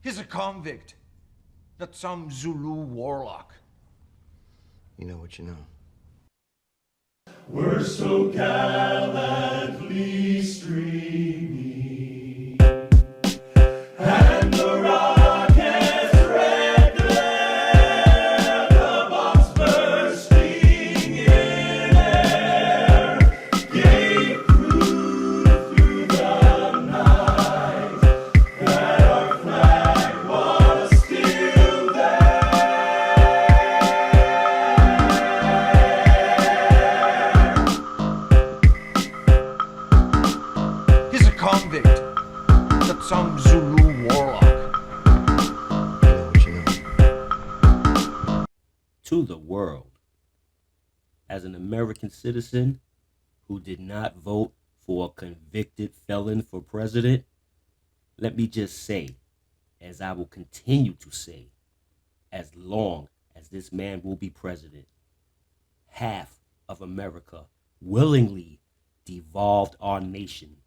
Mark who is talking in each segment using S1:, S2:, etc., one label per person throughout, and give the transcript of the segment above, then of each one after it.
S1: He's a convict. Not some Zulu warlock.
S2: You know what you know.
S3: We're so gallantly streaming, and the rockets red glare, the bombs bursting in air, gave proof through the night that our flag was still
S1: He's a convict. Not some Zulu warlock.
S2: You know what you know.
S4: To the world, as an American citizen who did not vote for a convicted felon for president, let me just say, as I will continue to say, as long as this man will be president, half of America willingly devolved our nation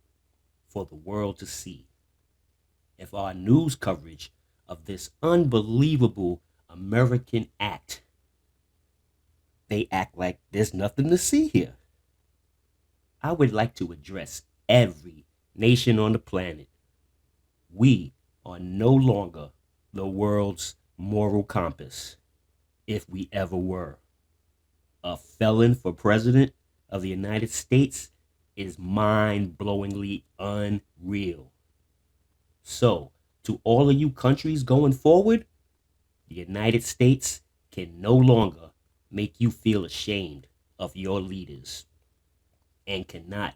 S4: for the world to see. If our news coverage of this unbelievable American act, they act like there's nothing to see here. I would like to address every nation on the planet. We are no longer the world's moral compass, if we ever were. A felon for president of the United States is mind-blowingly unreal. So, to all of you countries going forward, the United States can no longer make you feel ashamed of your leaders and cannot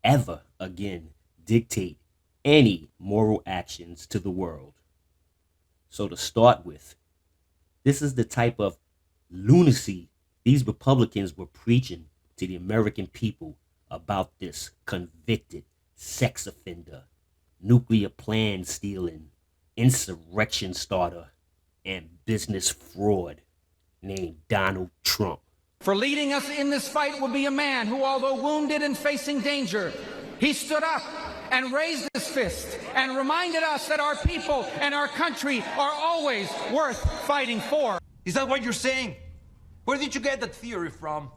S4: ever again dictate any moral actions to the world. So to start with, this is the type of lunacy these Republicans were preaching to the American people about this convicted sex offender, nuclear plan stealing, insurrection starter, and business fraud named Donald Trump.
S5: For leading us in this fight will be a man who, although wounded and facing danger, he stood up and raised his fist and reminded us that our people and our country are always worth fighting for.
S1: Is that what you're saying? Where did you get that theory from?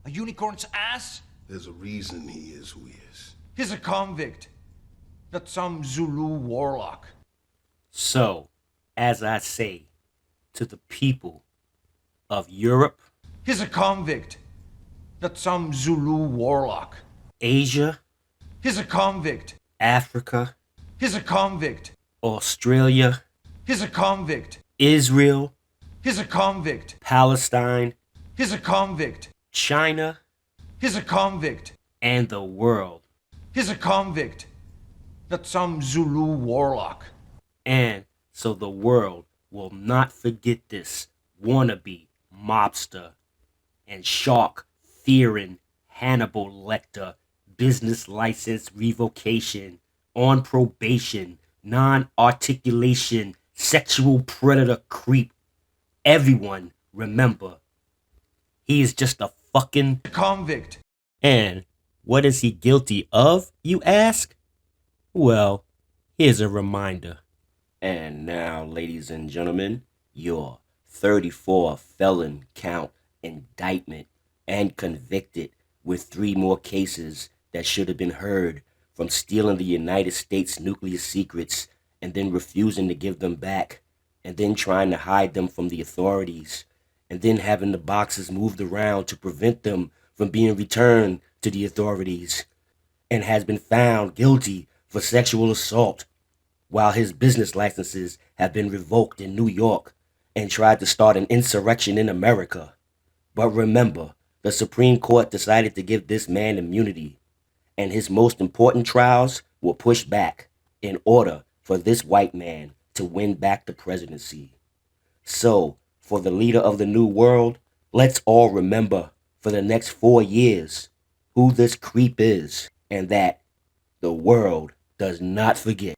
S1: A unicorn's ass?
S3: There's a reason he is who he is.
S1: He's a convict. Not some Zulu warlock.
S4: So, as I say to the people of Europe,
S1: He's a convict. Not some Zulu warlock.
S4: Asia,
S1: He's a convict.
S4: Africa,
S1: He's a convict.
S4: Australia,
S1: He's a convict.
S4: Israel,
S1: He's a convict.
S4: Palestine,
S1: He's a convict.
S4: China,
S1: He's a convict.
S4: and the world.
S1: He's a convict. Not some Zulu warlock.
S4: And so the world will not forget this wannabe mobster and shark fearing Hannibal Lecter business license revocation, on probation, non-articulation, sexual predator creep. Everyone remember, he is just a fucking
S1: Convict.
S4: And what is he guilty of, you ask? Well, here's a reminder. And now, ladies and gentlemen, your 34 felon count indictment and convicted with 3 more cases that should have been heard, from stealing the United States nuclear secrets and then refusing to give them back, and then trying to hide them from the authorities, and then having the boxes moved around to prevent them from being returned to the authorities, and has been found guilty for sexual assault, while his business licenses have been revoked in New York, and tried to start an insurrection in America. But remember, the Supreme Court decided to give this man immunity, and his most important trials were pushed back in order for this white man to win back the presidency. So, for the leader of the new world, let's all remember for the next 4 years who this creep is, and that the world does not forget.